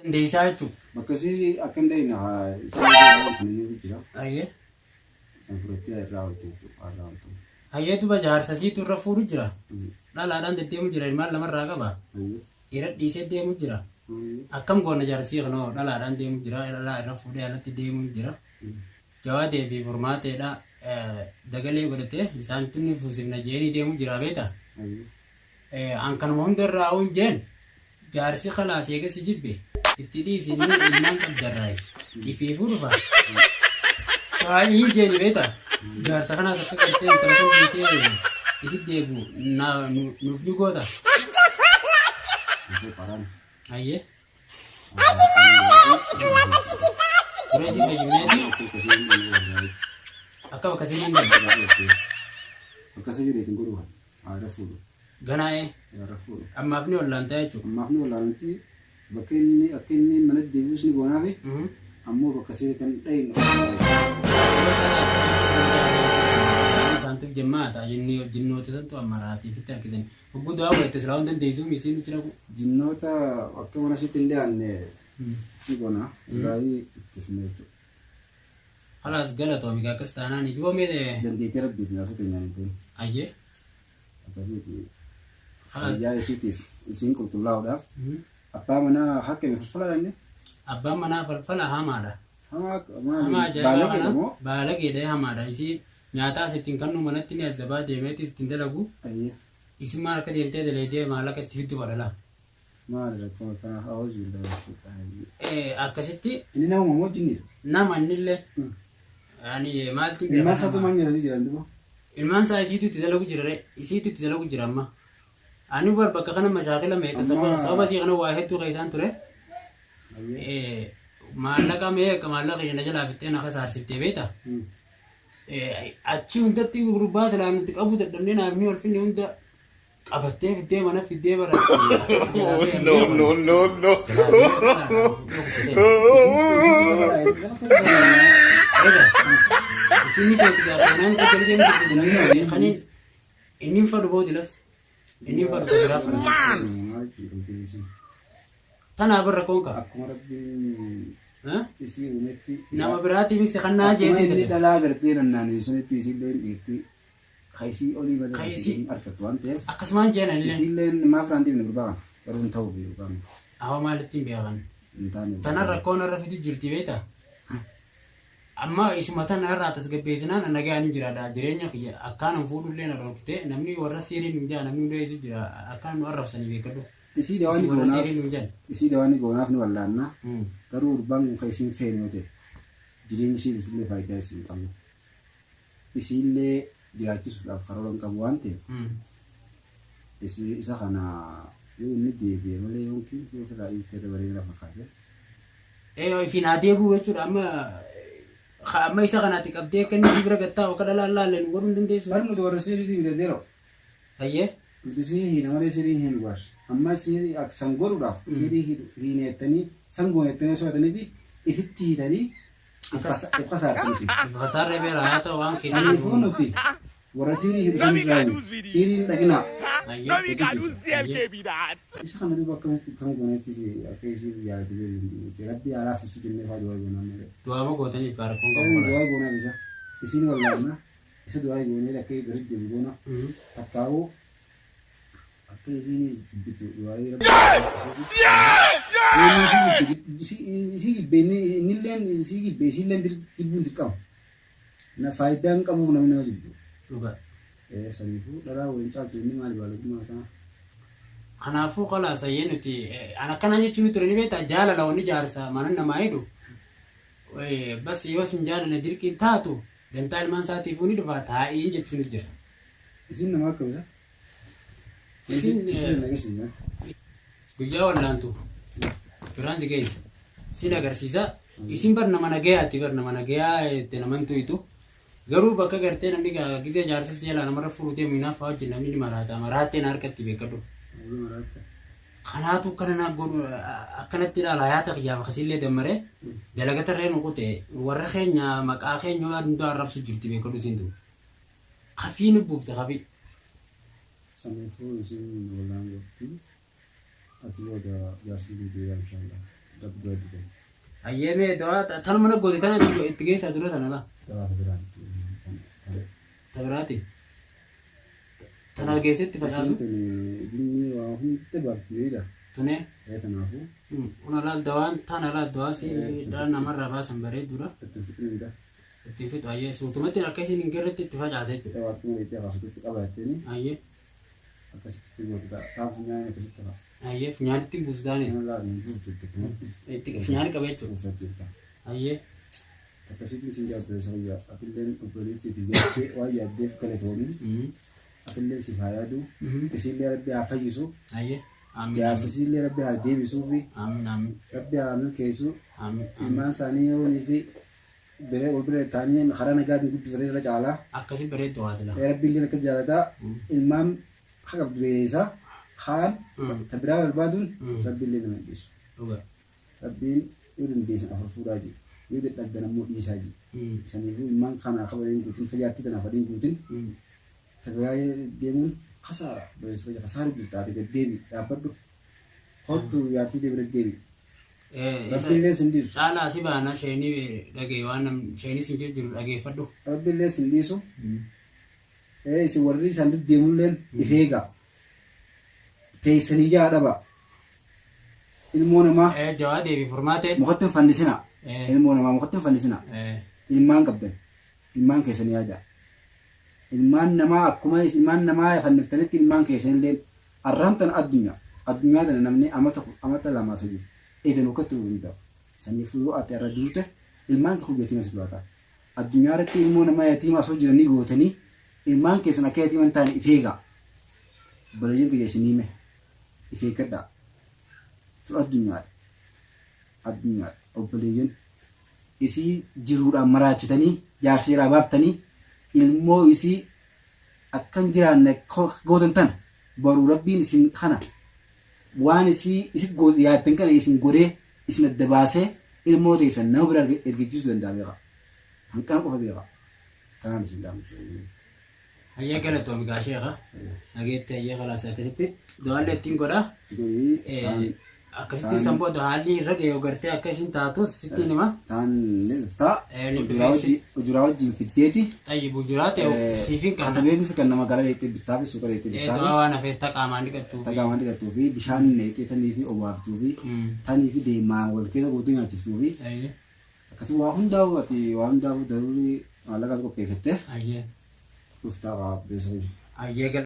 Deesaachu. Makasii akan dai na sai ne jira. Ayye. San furati ai raawatu raawatu. Hayyeetu bajaarsa siitu irra fuudhu jira. Dhalaadhaan deddeemu jira ilmaan lamarraa qaba. Dhiira dhiisee deemu jira. Akkam goona jaarsii kanoo dhalaadhaan deemu jira. Dhalaa irra fuudhee alatti deemu jira. Jawaadee fi furmaateedha. Dagalee godhatee isaan tunni fuusifna jeenii deemu jira beeta. An kanuma hundarraa hawun jeen jaarsi khalaas eegas jibbe. Itti dhiisi inni ilmaan qabdarraayi. Ifiifuu dhufa. Baay'een jeeni beeta. Jaarsa kanaas akka qabtee intala sun dhiisee isi deebu nuuf ni goota. Ayyee. Kureessi fayyumneeti. Akka bakka siin hin galu. Akkasii jireetiin godhuun haadha fuudhu. Ganaa'ee. Haadha fuudhu. Ammaaf ni ollaantaa jechuudha. Ammaaf ni ollaantii bakka inni akka inni mana deebius ni goonaafi ammoo bakka siin kan dhayin. Santuuf jemmaata jinnoota santu ammaraatii fitti harkisan. Guddaa walitti silaa hundi dandeessuu miisiin nuti dhabu. Jinnoota akka mana sitti hin dhiyaanne ni goona. Irraayi itti fina jechuudha. Halas galatoomi akkas taanaan ijoomee dandeettii rabbiitiin hafuutu nyaanniteen. Ayyee. Akkasiiti. Fayyaa isiitiif isiin qulqullaa'uudhaaf. Abbaa manaa haqqee falfalaadhaan. Abbaan manaa falfala hamaadha. Hamaa jaalala baalageedha hamaadha. Isii nyaataa sittiin kan nu manatti ni azzabaa deemeeti ittiin dalagu. Isin maal akka deemtee dalaydee maallaqa itti fiddu badala. Maal rakkoo kana hawwaasuu dalagu. Akkasitti. Inni nama moo jinniidha? Nama innillee. Ani maaltu ilmaan isaatu manyaa jiran duuba. Ilmaan isaa isiitu itti dalagu jira isiitu itti dalagu jira amma. Ani bakka kana mashaakila meeqa sababa isii kana waa hedduu keessaan ture. Maallaqa meeqa maallaqa yana jalaa fittee na kasaarsiftee beeta. Achi hundatti gurbaa silaan itti qabu dadhabnee naafni ol finne hunda qabattee fiddee mana fiddee bara. No. Sini kan tidak kanan ke kerja kan ini fadu bodilas ini fadu berapa tanah berrakongka Akkuma rabbi isii uumetti nama berarti bisa kena aja ini dalam gerti dan sunitti isii leen dhiirti kaisii olii bada Kaisii. argatu waan ta'eef akasuman jalan ini isii leen maaf raantiif ni gurbaan garuu hin ta'u gurbaan awal malitin biaran hin taane tanah rakona rafitu jirti beta amma isuma tanah ratas gebesinaan nagaan jirada jirenya kaya akan fudu len arokte namni warra sirin nja namni udah isu jira akan warra sani bekadu isii dawaan goonaaf sirin njan isii dawaan goonaaf ni wallaanna garuu gurbaan kaisiin feene ta'e jireenyi isii illee faayidaa isii hin qabu isii illee jiraachisuudhaaf karoora hin qabu waan ta'eef isa kana yoo inni deebi'e malee yookiin yoo ofirraa dhiittee dabaree lafa kaa'e. Finaa deebuu jechuudha amma isa kanaatti qabdee akka inni bira gattaa akka dhalaalleen godhuu hin dandeessu. Barri nuti warra sirriitti bitateeroo. Ayyee. Nuti sirii hiina malee sirii hin baas. Amma sirii san godhuudhaaf sirii hiineettanii san goonettanii so'ataniiti ifitti hiitanii ifka saartanisi. Ifka saarree beera haa ta'u waan keessaa. Saniifuu nuti warra sirii hidhusan jiraayu sirii dhaqinaa. Isa kana duuba akkamitti kan gooneettis akka isii yaadatu beeku rabbi haalaaf ibsi jennee faa du'aa goonaa malee. Du'aa ma gootaniif baarakoon qabu. Du'aa goonaa isa isiin wallaanna isa du'aa goonee akka biritti deemu goona takkaa'uu akka isiin dubbitu du'aa isii gibbee innilleen isii gibbee isiilleen dibbuun xiqqamu na faayidaan qabuuf namni nama jibbu. Dhugaa. Saniifuu dharaa waliin caaltu inni maali baalagummaa kana. Kanaafuu qalaa sayyee nuti akkana jechuun ture ni beektaa jaalala wanni jaarsa mana namaa hidhu bas yoo sin jaalala dirqiin taatu dantaa ilmaan isaatiifuu ni dhufa taa'ii jechuun jira. Isin nama akkamisa? Isin agarsiisa. guyyaa wallaantu firaansi geessa sin agarsiisa isin bar nama nagayaati bar nama nagayaa itti naman tuyitu garuu bakka gartee namni gizee jaarsa seelaa namarra fuudhee minaaf wajjin namni ni maraateen harkatti beekadhu. Kanaatu kana godhu akkanatti ilaala hayaata kiyyaaf akkasiillee dammaree dalagatarree nuqute warra keenya maqaa keenya yoo hundaa arrabsu jirti beekadhu isin tun kafii nu buufte kafii. Saniifuu isin wallaan gooti ati booda jaarsi biyyaa inshallah. Dabgooti. Ayyee mee dawaa tan mana gooti tan itti geessaa dura sana laa. Dawaa biraati. Tabiraati. Tana geessitti facaasu. Dinni waa hunda baaftiidha. Tunee. Tanaafu. Una laal dawaan tana laal dawaa si dhaan namarraa baasan bareedduudha. Itti fixuudha. Itti fixu ayyee suutumatti akkasiin hin gerretti itti facaasee. Dawaa kuma itti hawaasatti qabaatteeni. Ayyee. Akkasitti gootudha. Kaafu nyaanni akkasitti qaba. Ayyee funyaanitti hin buusitaani. Funyaani qaba jechuudha. Ayyee. Akkasitti isin jaabbeessa guyyaa atilleen obboliitti itti jettee waan yaaddeef galatoomi. Atilleen si haa yaadu. Isinillee rabbi haa fayyisu. Ayyee. Jaarsa isinillee rabbi haa deebisuu fi rabbi haa milkeessu. Ilmaan isaanii yoonii fi ol bira taanii karaa nagaatiin guddifatee irra caalaa. Akkasii bareeddu haasila. Rabbi illee akka jaalataa ilmaan haqa beesaa haan tabiraa barbaaduun rabbi illee nama dhiisu. Rabbiin yoo dandeessan afur fuudhaa jiru. Yoo dadhabdan ammoo dhiisaa jiru. Saniifuu ilmaan kana akka bariin guutin fayyaatti tanaaf adiin guutin tabiraa deemuun kasaara bareessa kasaara guddaate deddeebi dhaabbadhu hoddu yaartii deebira deebi. Rabbi illee sin dhiisu. Caalaa si baana sheenii dhagee waan sheenii sin jiru dhageeffadhu. Rabbi illee sin dhiisu. Isin warri isaan deddeemulleen ifeegaa. Teessanii jaa dhaba. Ilmoo namaa. Jawaa deebi furmaatee. Mukatti hin fannisina. Ilmoo namaa mukatti hin fannisina. Ilmaan qabdan. Ilmaan keessanii yaadaa. Ilmaan namaa akkuma ilmaan namaa fanniftanitti ilmaan keessanillee arraamtan addunyaa. Addunyaa tana namni amata lamaa sadii. Eedan ukkatti hundaa. Saniifuu yoo ati irra duute ilmaan kee yatiima si laata. Addunyaa irratti ilmoo namaa yatiima osoo jiranii gootanii ilmaan keessan akka yatiima hin taane ifeegaa. Balajiin kiyya isiniime. Ifeegadhaa. Tun addunyaadha. Addunyaadha. Obboleeyyan isii jiruudhaan maraachitanii jaarseeraa baaftanii ilmoo isii akkan jiraanne gootan tana baruu rabbiin isin kana waan isii isin yaaddan kana isin godhee isin adda baasee ilmoo teessan nama bira ergichiisuu danda'a beekaa. Hanqaan qofa beekaa. Tanaan isin dhaamu. Hayyee galatoomii gaasheeqa. Nageetti hayyee kalaasa akkasitti dawaallee ittiin godhaa. Akkasitti san booda haalli irra ga'ee gartee akka isin taatus sitti hima. Taan ni dhuftaa. Ujuraa wajjin fiddeeti. Xayyibu ujuraa ta'e siifin kan. Katabeetis kan nama gara leexxee bittaa fi suuqa leexxee bittaa. Dawaa waan hafeef taqaamaan dhiqattuu fi. Taqaamaan dhiqattuu fi bishaan leexxee tanii fi obaaftuu fi tanii fi deemaa wal keessa guutuu nyaachiftuu fi. Akkasuma waa hundaa'u ati waa hundaa'u daruurii maallaqaas qopheeffattee. Dhuftaa waa beeksisa.